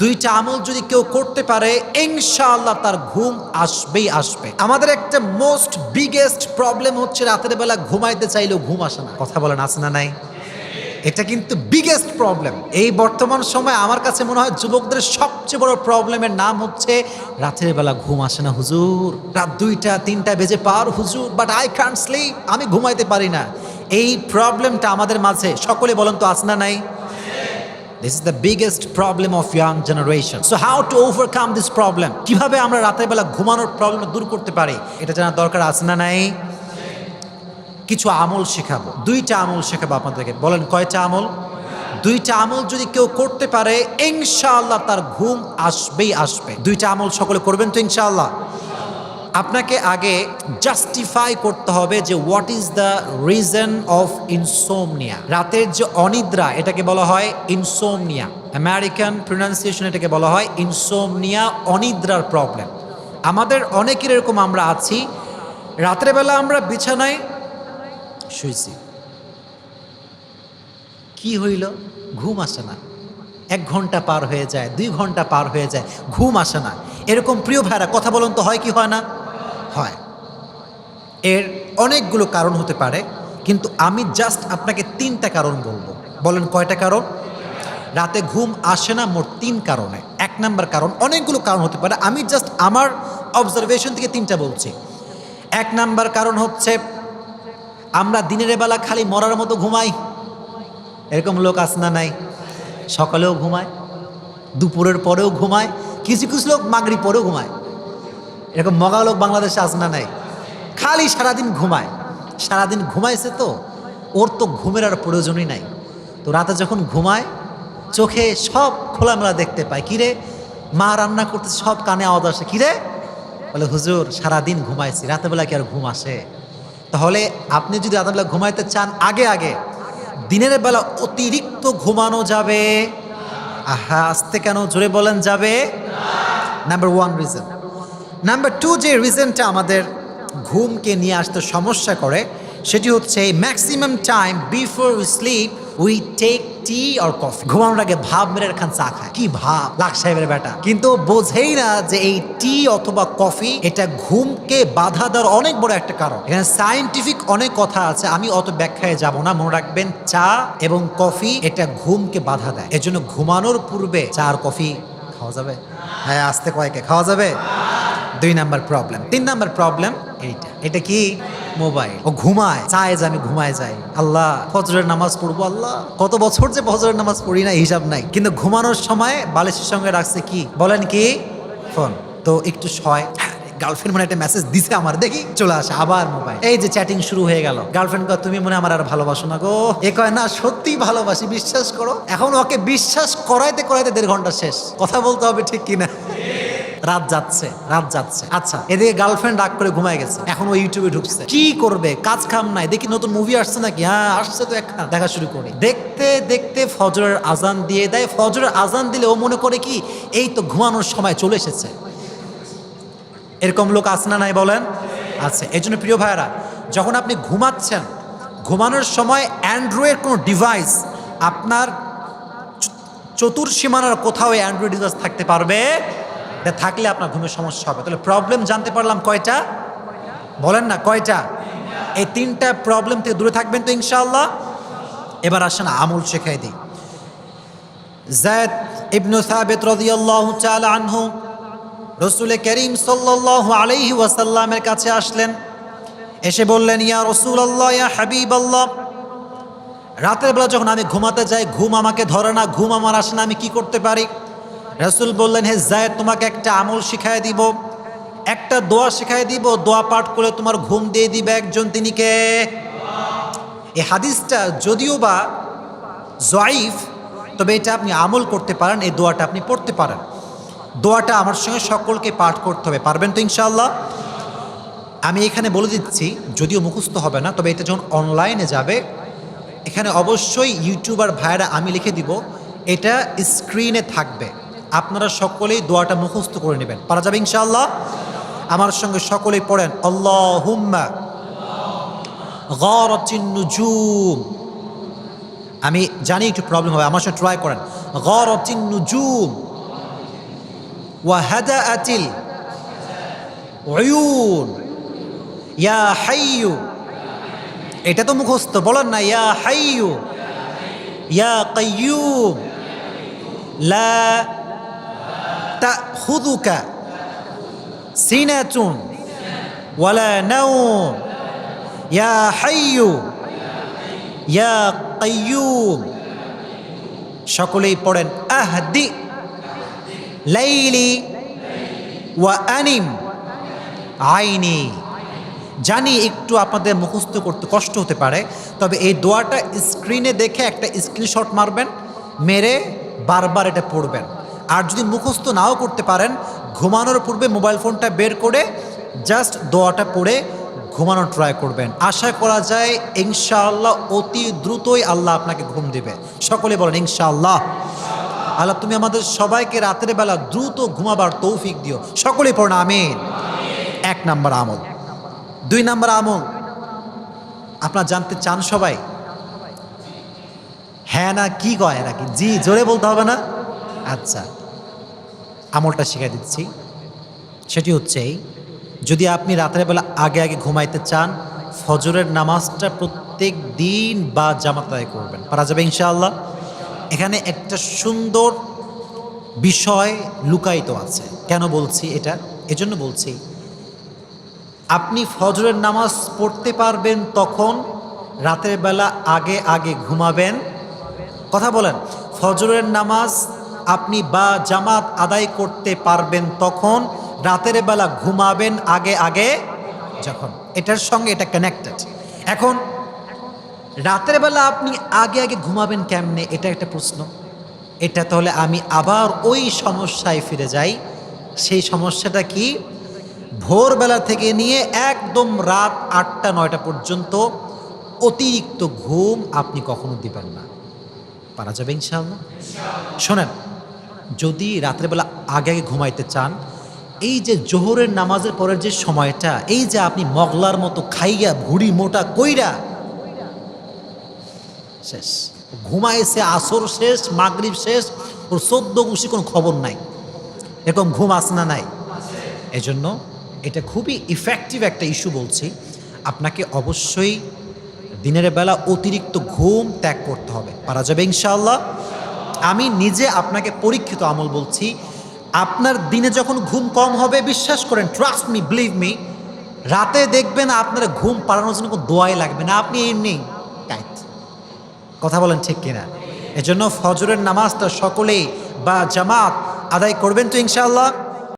দুইটা আমল যদি কেউ করতে পারে ইনশাআল্লাহ তার ঘুম আসবেই আসবে। আমাদের একটা মোস্ট বিগেস্ট প্রবলেম হচ্ছে রাতের বেলা ঘুমাইতে চাইলেও ঘুম আসে না। কথা বলেন, আছে না নাই? এটা কিন্তু বিগেস্ট প্রবলেম। এই বর্তমান সময় আমার কাছে মনে হয় যুবকদের সবচেয়ে বড় প্রবলেমের নাম হচ্ছে রাতের বেলা ঘুম আসে না হুজুর, রাত 2টা 3টা বেজে পার হুজুর, বাট আই ক্যান্ট স্লিপ, আমি ঘুমাইতে পারি না। এই প্রবলেমটা আমাদের মাঝে সকলে বলেন তো, আছে না নাই? This is the biggest problem of young generation. So how to overcome this problem? কিভাবে আমরা রাতের বেলা ঘুমানোর প্রবলেম দূর করতে পারি, এটা জানার দরকার আছে না নাই? কিছু আমল শেখাবো, 2টা আমল শেখাবো আপনাদেরকে। বলেন কয়টা আমল? 2টা আমল যদি কেউ করতে পারে ইনশাআল্লাহ তার ঘুম আসবেই আসবে। 2টা আমল সকলে করবেন তো ইনশাআল্লাহ? আপনাকে আগে জাস্টিফাই করতে হবে যে what is the reason of insomnia. রাতের যে অনিদ্রা এটাকে বলা হয় ইনসোমনিয়া। আমেরিকান প্রনাউন্সিয়েশন এটাকে বলা হয় ইনসোমনিয়া, অনিদ্রার প্রবলেম। আমাদের অনেকের এরকম আমরা আছি, রাতের বেলা আমরা বিছানায় শুয়েছি, কি হইল, ঘুম আসে না। 1 ঘন্টা পার হয়ে যায়, 2 ঘন্টা পার হয়ে যায়, ঘুম আসে না। এরকম প্রিয় ভাইরা কথা বলুন তো, হয় কি হয় না? হয়। এর অনেকগুলো কারণ হতে পারে, কিন্তু আমি জাস্ট আপনাকে 3টা কারণ বলবো। বলেন কয়টা কারণ? রাতে ঘুম আসে না মোট 3 কারণে। 1 নাম্বার কারণ, অনেকগুলো কারণ হতে পারে, আমি জাস্ট আমার অবজারভেশন থেকে 3টা বলছি। 1 নাম্বার কারণ হচ্ছে আমরা দিনের বেলা খালি মরার মতো ঘুমাই। এরকম লোক আছে না নাই? সকালেও ঘুমায়, দুপুরের পরেও ঘুমায়, কিছু কিছু লোক মাগরিব পরেও ঘুমায়। এরকম মগা লোক বাংলাদেশে আছে না নাই? খালি সারাদিন ঘুমায়। সারাদিন ঘুমাইছে তো ওর তো ঘুমের আর প্রয়োজনই নাই। তো রাতে যখন ঘুমায় চোখে সব খোলামেলা দেখতে পায়। কিরে, মা রান্না করতে সব কানে আওয়াজ আসে, কিরে, বলে হুজুর সারাদিন ঘুমাইছি, রাতেবেলা কি আর ঘুম আসে? তাহলে আপনি যদি রাতেবেলা ঘুমাইতে চান, আগে আগে দিনের বেলা অতিরিক্ত ঘুমানো যাবে। আহা, আসতে কেন, জোরে বলেন, যাবে। Number 1 reason. নাম্বার 2 যে রিজনটা আমাদের ঘুমকে নিয়ে আসতে সমস্যা করে, সেটি হচ্ছে maximum time before we sleep we take tea or coffee. ঘুমানোর আগে ভাব মেরে খান, চা খায়। কি ভাব, লাখ সাহেবের বেটা, কিন্তু বোঝেই না যে এই টি অথবা কফি এটা ঘুমকে বাধা দেওয়ার অনেক বড় একটা কারণ। এখানে সায়েন্টিফিক অনেক কথা আছে, আমি অত ব্যাখ্যায় যাব না। মনে রাখবেন, চা এবং কফি এটা ঘুমকে বাধা দেয়। এজন্য ঘুমানোর পূর্বে চা আর কফি খাওয়া যাবে? হ্যাঁ, আস্তে কয়েকে খাওয়া যাবে। 2 নাম্বার প্রবলেম। 3 নাম্বার প্রবলেম এইটা, এটা কি? মোবাইল। ও ঘুমায়, চায় যে আমি ঘুমায় যাই, আল্লাহ ফজরের নামাজ পড়বো, আল্লাহ কত বছর যে ফজরের নামাজ পড়ি না, হিসাব নাই। কিন্তু ঘুমানোর সময় বালিশের সঙ্গে রাখছে কি, বলেন কি? ফোন। তো একটু শয়, গার্লফ্রেন্ড মনে একটা মেসেজ দিছে আমার, দেখি চলে আসে আবার মোবাইল। এই যে চ্যাটিং শুরু হয়ে গেল। গার্লফ্রেন্ড কয় তুমি মনে আমার আর ভালোবাসো না গো। এ কয় না, সত্যি ভালোবাসি, বিশ্বাস করো। এখন ওকে বিশ্বাস করাইতে করাইতে 1.5 ঘন্টা শেষ। কথা বলতে হবে ঠিক কিনা? রাত যাচ্ছে, রাত যাচ্ছে। আচ্ছা, এদিকে গার্লফ্রেন্ড রাগ করে ঘুমায় গেছে, এখন ও ইউটিউবে ঢুকছে। কি করবে, কাজ কাম নাই, দেখি নতুন মুভি আসছে নাকি। হ্যাঁ আসছে তো, একটা দেখা শুরু করি। দেখতে দেখতে ফজরের আজান দিয়ে দেয়। ফজরের আজান দিলে ও মনে করে কি এই তো ঘুমানোর সময় চলে এসেছে। এরকম লোক আছে না নাই বলেন? আছে। এই জন্য প্রিয় ভাইয়েরা, যখন আপনি ঘুমাচ্ছেন, ঘুমানোর সময় অ্যান্ড্রয়েড কোনো ডিভাইস আপনার চতুর্সীমানার কোথাও অ্যান্ড্রয়েড ডিভাইস থাকতে পারবে, থাকলে আপনার ঘুমের সমস্যা হবে। তাহলে প্রবলেম জানতে পারলাম কয়টা? বলেন না কয়টা? এই 3টা প্রবলেম থেকে দূরে থাকবেন তো ইনশাআল্লাহ। এবার আসেন আমল শেখাই দিই। যায়েদ ইবনে সাবিত রাদিয়াল্লাহু তাআলা আনহু রাসূল করিম সাল্লাল্লাহু আলাইহি ওয়াসাল্লামের কাছে আসলেন, এসে বললেন, ইয়া রাসূলুল্লাহ, ইয়া হাবিবাল্লাহ, রাতের বেলা যখন আমি ঘুমাতে যাই ঘুম আমাকে ধরে না, ঘুম আমার আসে না, আমি কি করতে পারি? রাসূল বললেন, হে যায়েদ, তোমাকে একটা আমল শিখাই দিব, একটা দোয়া শিখাই দিব, দোয়া পাঠ করে তোমার ঘুম দিয়ে দিবে একজন, তিনি কে? এই হাদিসটা যদিও বা জয়ীফ, তবে এটা আপনি আমল করতে পারেন, এই দোয়াটা আপনি পড়তে পারেন। দোয়াটা আমার সঙ্গে সকলকে পাঠ করতে হবে, পারবেন তো ইনশাআল্লাহ? আমি এখানে বলে দিচ্ছি, যদিও মুখস্থ হবে না, তবে এটা যখন অনলাইনে যাবে, এখানে অবশ্যই ইউটিউবার ভাইরা আমি লিখে দিব, এটা স্ক্রিনে থাকবে। আপনারা সকলেই দোয়াটা মুখস্থ করে নেবেন, পারা যাবে ইনশাআল্লাহ? আমার সঙ্গে সকলেই পড়েন, আল্লাহুম্মা গারাতিন নুজুম। আমি জানি একটু প্রবলেম হবে, আমার সঙ্গে ট্রাই করেন। গারাতিন নুজুম ওয়াহাদাআতিল উয়ুন, ইয়া হাইয়ু, এটা তো মুখস্থ, বলেন না ইয়া হাইয়ু ইয়া কাইয়্যুম লা তাখুযুকা সিনাতুন ওয়ালা নাওম ইয়া হাইয়ু ইয়া কাইয়্যুম। সকলেই পড়েন আহদি লাইলি ওয়া আনিম আইনি। জানি একটু আপনাদের মুখস্থ করতে কষ্ট হতে পারে, তবে এই দোয়াটা স্ক্রিনে দেখে একটা স্ক্রিনশট মারবেন, মেরে বারবার এটা পড়বেন। আর যদি মুখস্থ নাও করতে পারেন, ঘুমানোর পূর্বে মোবাইল ফোনটা বের করে জাস্ট দোয়াটা পড়ে ঘুমানোর ট্রাই করবেন। আশা করা যায় ইনশাআল্লাহ অতি দ্রুতই আল্লাহ আপনাকে ঘুম দেবে। সকলে বলেন ইনশাআল্লাহ। আল্লাহ তুমি আমাদের সবাইকে রাতের বেলা দ্রুত ঘুমাবার তৌফিক দিও। সকলেই পড়েন আমিন। 1 নাম্বার আমল। 2 নাম্বার আমল আপনারা জানতে চান সবাই? হ্যাঁ না কি কয় নাকি? জি, জোরে বলতে হবে না? আচ্ছা, আমলটা শিখিয়ে দিচ্ছি। সেটি হচ্ছে যদি আপনি রাতের বেলা আগে আগে ঘুমাইতে চান, ফজরের নামাজটা প্রত্যেক দিন বা জামাত আদায় করবেন। পারা যাবে ইনশাআল্লাহ। এখানে একটা সুন্দর বিষয় লুকায়িত আছে। কেন বলছি এটা? এজন্য বলছি, আপনি ফজরের নামাজ পড়তে পারবেন তখন রাতের বেলা আগে আগে ঘুমাবেন। কথা বলেন, ফজরের নামাজ আপনি বা জামাত আদায় করতে পারবেন তখন রাতের বেলা ঘুমাবেন আগে আগে যখন। এটার সঙ্গে এটা কানেক্টেড। এখন রাতের বেলা আপনি আগে আগে ঘুমাবেন কেমনে, এটা একটা প্রশ্ন। এটা তাহলে আমি আবার ওই সমস্যায় ফিরে যাই। সেই সমস্যাটা কি? ভোরবেলা থেকে নিয়ে একদম রাত 8টা-9টা পর্যন্ত অতিরিক্ত ঘুম আপনি কখনো দিবেন না। পারা যাবে ইনশাআল্লাহ। শোনেন, যদি রাতের বেলা আগে আগে ঘুমাইতে চান, এই যে জোহরের নামাজের পরের যে সময়টা, এই যে আপনি মগলার মতো খাইয়া ভুড়ি মোটা কইরা শেষ, ঘুমাইছে, আসর শেষ, মাগরিব শেষ, ওর 14 গুষি কোনো খবর নাই, এরকম ঘুম আসে না? নাই। এজন্য এটা খুবই ইফেক্টিভ একটা ইস্যু বলছি। আপনাকে অবশ্যই দিনের বেলা অতিরিক্ত ঘুম ত্যাগ করতে হবে। পারা যাবে ইনশাআল্লাহ। আমি নিজে আপনাকে পরীক্ষিত আমল বলছি। আপনার দিনে যখন ঘুম কম হবে, বিশ্বাস করেন, ট্রাস্ট মি, বিলিভ মি, রাতে দেখবেন আপনার ঘুম পাড়ানোর জন্য কোনো দোয়াই লাগবে না। আপনি এমনি টাইট। কথা বলেন ঠিক কিনা? এজন্য ফজরের নামাজটা সকলেই বা জামাত আদায় করবেন তো ইনশাআল্লাহ।